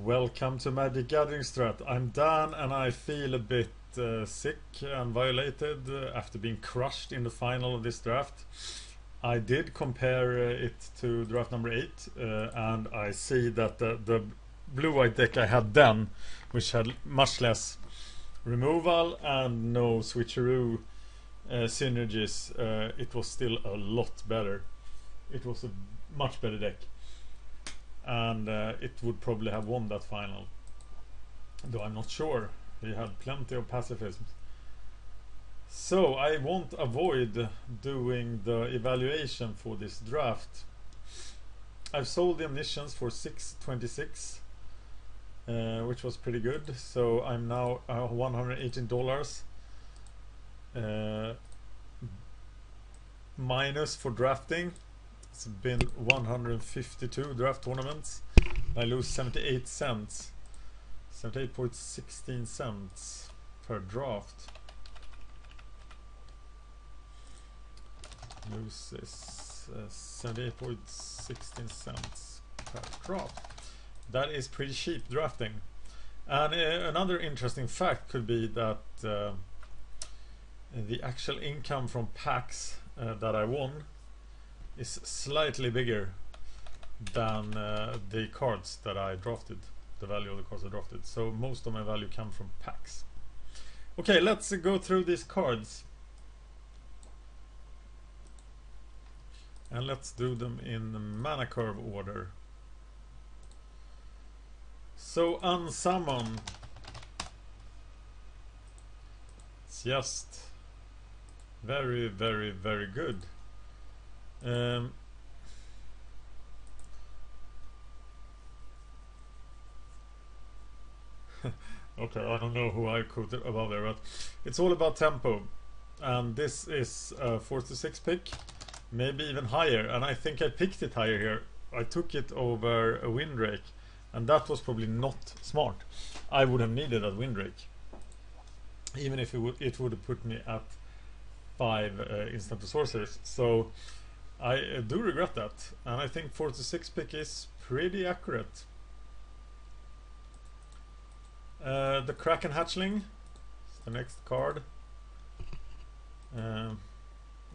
Welcome to Magic Gathering Strat. I'm Dan and I feel a bit sick and violated after being crushed in the final of this draft. I did compare it to draft number 8 and I see that the blue-white deck I had then, which had much less removal and no switcheroo synergies, it was still a lot better. It was a much better deck. And it would probably have won that final, though I'm not sure. He had plenty of pacifism. So I won't avoid doing the evaluation for this draft. I've sold the Omniscience for $6.26, which was pretty good. So I'm now $118 minus for drafting. It's been 152 draft tournaments. I lose 78 cents. 78.16 cents per draft. Loses 78.16 cents per draft. That is pretty cheap drafting. And another interesting fact could be that the actual income from packs that I won is slightly bigger than the cards that I drafted, the value of the cards I drafted. So most of my value comes from packs. Okay, let's go through these cards. And let's do them in the mana curve order. So unsummon. It's just very, very, very good. Okay, I don't know who I quoted above there, but it's all about tempo. And this is a 4-6 pick, maybe even higher. And I think I picked it higher here. I took it over a Windrake, and that was probably not smart. I would have needed that Windrake, even if it would have put me at 5 instant sorcerers. So I do regret that, and I think 4-6 pick is pretty accurate. The Kraken Hatchling is the next card. Yeah,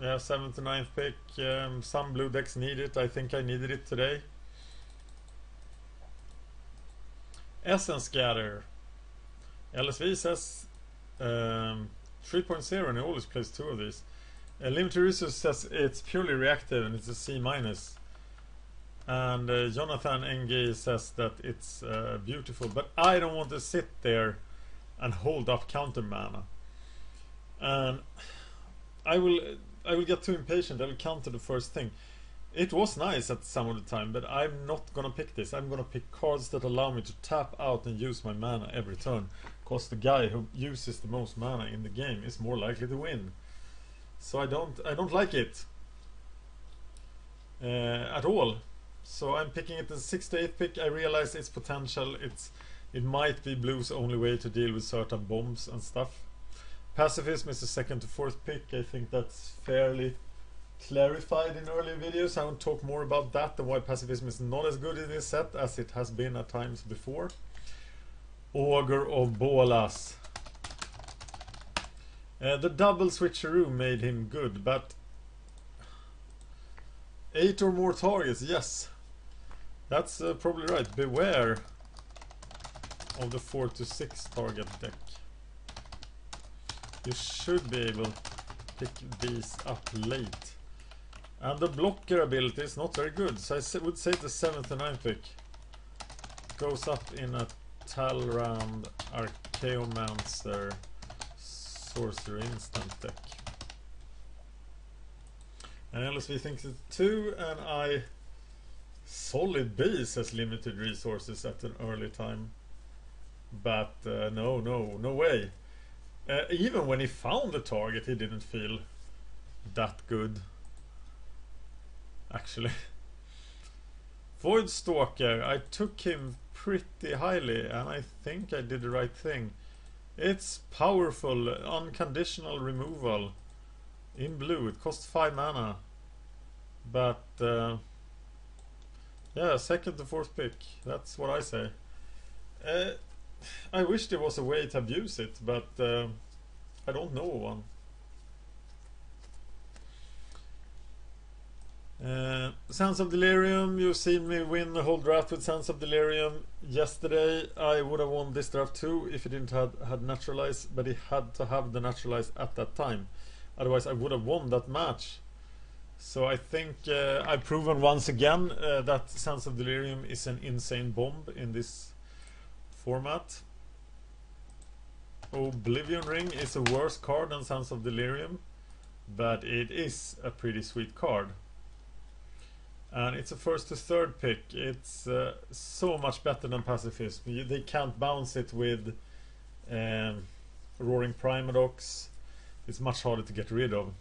7th to 9th pick. Some blue decks need it. I think I needed it today. Essence Gather. LSV says 3.0 and he always plays 2 of these. Limited Resource says it's purely reactive and it's a C-. And Jonathan NG says that it's beautiful, but I don't want to sit there and hold up counter mana. And I will get too impatient. I will counter the first thing. It was nice at some of the time, but I'm not gonna pick this. I'm gonna pick cards that allow me to tap out and use my mana every turn, because the guy who uses the most mana in the game is more likely to win. So I don't like it at all. So I'm picking it as 6th to 8th pick. I realize its potential. It might be blue's only way to deal with certain bombs and stuff. Pacifism is the 2nd to 4th pick. I think that's fairly clarified in earlier videos. I won't talk more about that and why pacifism is not as good in this set as it has been at times before. Augur of Bolas. The double switcheroo made him good, but 8 or more targets, yes. That's probably right. Beware of the 4-6 target deck. You should be able to pick these up late. And the blocker ability is not very good, so I would say the 7th and 9th pick goes up in a Talrand Archaeomancer Sorcery instant deck. And LSV thinks it's 2, and I solid B says limited resources at an early time. But no way. Even when he found the target, he didn't feel that good, actually. Voidstalker, I took him pretty highly, and I think I did the right thing. It's powerful, unconditional removal in blue. It costs 5 mana, but yeah, 2nd to 4th pick. That's what I say. Uh, I wish there was a way to abuse it, but I don't know one. Sands of Delirium, you've seen me win the whole draft with Sands of Delirium. Yesterday I would have won this draft too if he didn't had Naturalize, but he had to have the Naturalize at that time. Otherwise I would have won that match. So I think I've proven once again that Sands of Delirium is an insane bomb in this format. Oblivion Ring is a worse card than Sands of Delirium, but it is a pretty sweet card. And it's a first to third pick. It's so much better than Pacifist. They can't bounce it with Roaring Primadox. It's much harder to get rid of.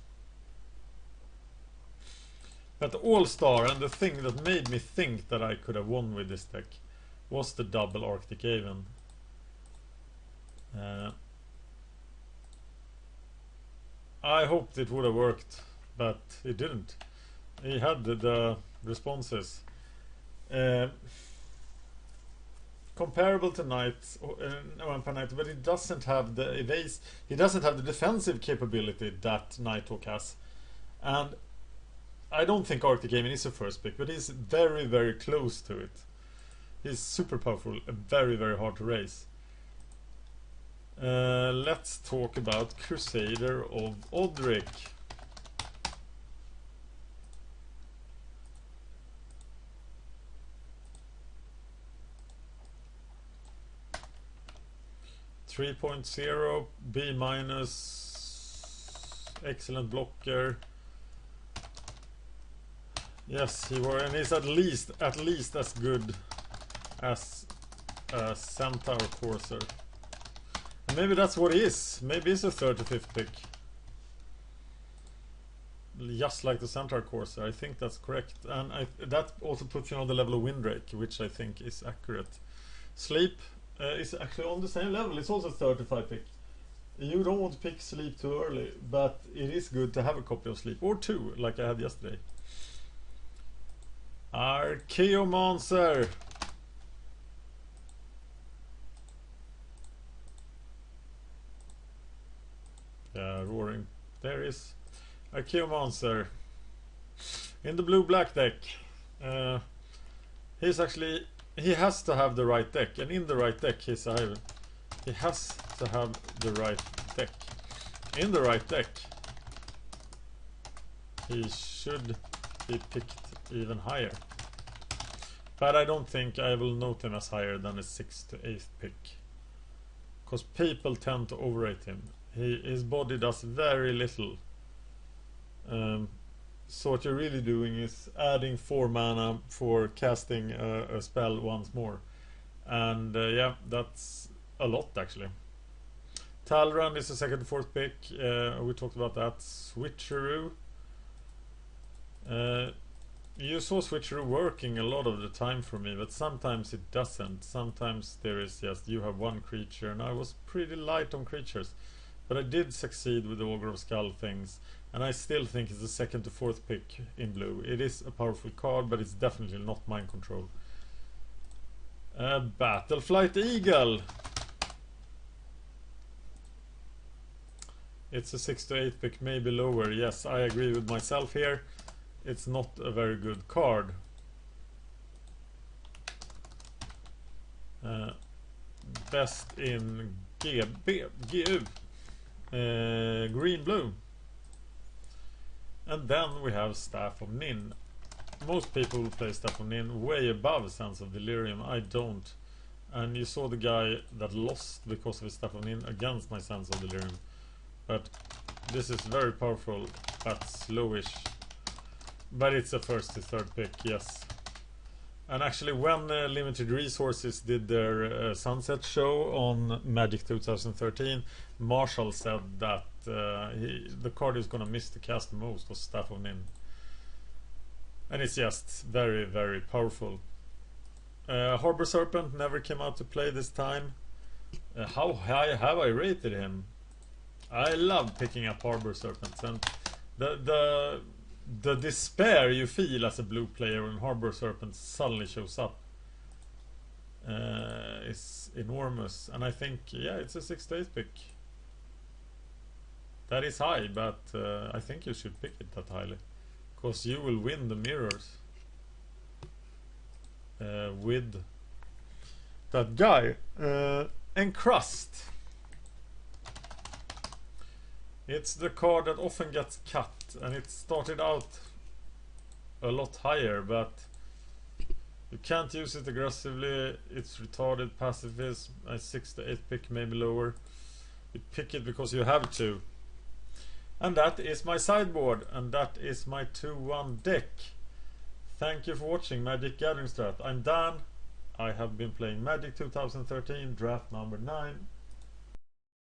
But All-Star, and the thing that made me think that I could have won with this deck, was the double Arctic Haven. I hoped it would have worked, but it didn't. He had the responses. Comparable to Knight, but he doesn't have the evase. He doesn't have the defensive capability that Nighthawk has. And I don't think Arctic Haven is a first pick, but he's very, very close to it. He's super powerful and very, very hard to raise. Let's talk about Crusader of Odric. .0, B-, excellent blocker. Yes, he were, and he's at least as good as a Centaur Courser. And maybe that's what he is. Maybe it's a 35th pick. Just like the Centaur Courser, I think that's correct. And that also puts you on the level of Windrake, which I think is accurate. Sleep is actually on the same level. It's also 35 pick. You don't want to pick Sleep too early, but it is good to have a copy of Sleep, or two, like I had yesterday. Archaeomancer. Yeah, Roaring. There is Archaeomancer in the blue-black deck. He has to have the right deck, and in the right deck he has to have the right deck. In the right deck he should be picked even higher, but I don't think I will note him as higher than a 6th to 8th pick, because people tend to overrate him. His body does very little. So what you're really doing is adding 4 mana for casting a spell once more, and yeah, that's a lot actually. Talrand is the 2nd to 4th pick. We talked about that. Switcheroo. You saw Switcheroo working a lot of the time for me, but sometimes it doesn't. Sometimes there is just you have one creature, and I was pretty light on creatures, but I did succeed with the Ogre of Skull things, and I still think it's the 2nd to 4th pick in blue. It is a powerful card, but it's definitely not mind control. Battleflight Eagle. It's a 6th to 8th pick, maybe lower. Yes, I agree with myself here. It's not a very good card. Best in GU. Green blue. And then we have Staff of Nin. Most people will play Staff of Nin way above Sands of Delirium. I don't. And you saw the guy that lost because of his Staff of Nin against my Sands of Delirium. But this is very powerful, but slowish. But it's a 1st to 3rd pick, yes. And actually, when Limited Resources did their Sunset show on Magic 2013, Marshall said that the card is gonna miss the cast the most was Staff of Nin. And it's just very, very powerful. Harbor Serpent never came out to play this time. How high have I rated him? I love picking up Harbor Serpents, and the despair you feel as a blue player when Harbor Serpent suddenly shows up. is enormous, and I think, yeah, it's a 6 to 8 pick. That is high, but I think you should pick it that highly, because you will win the mirrors with that guy. Encrust. It's the card that often gets cut, and it started out a lot higher, but you can't use it aggressively. It's retarded pacifism. A 6 to 8 pick, maybe lower. You pick it because you have to. And that is my sideboard, and that is my 2-1 deck. Thank you for watching Magic Gathering Strat. I'm Dan. I have been playing Magic 2013, draft number 9.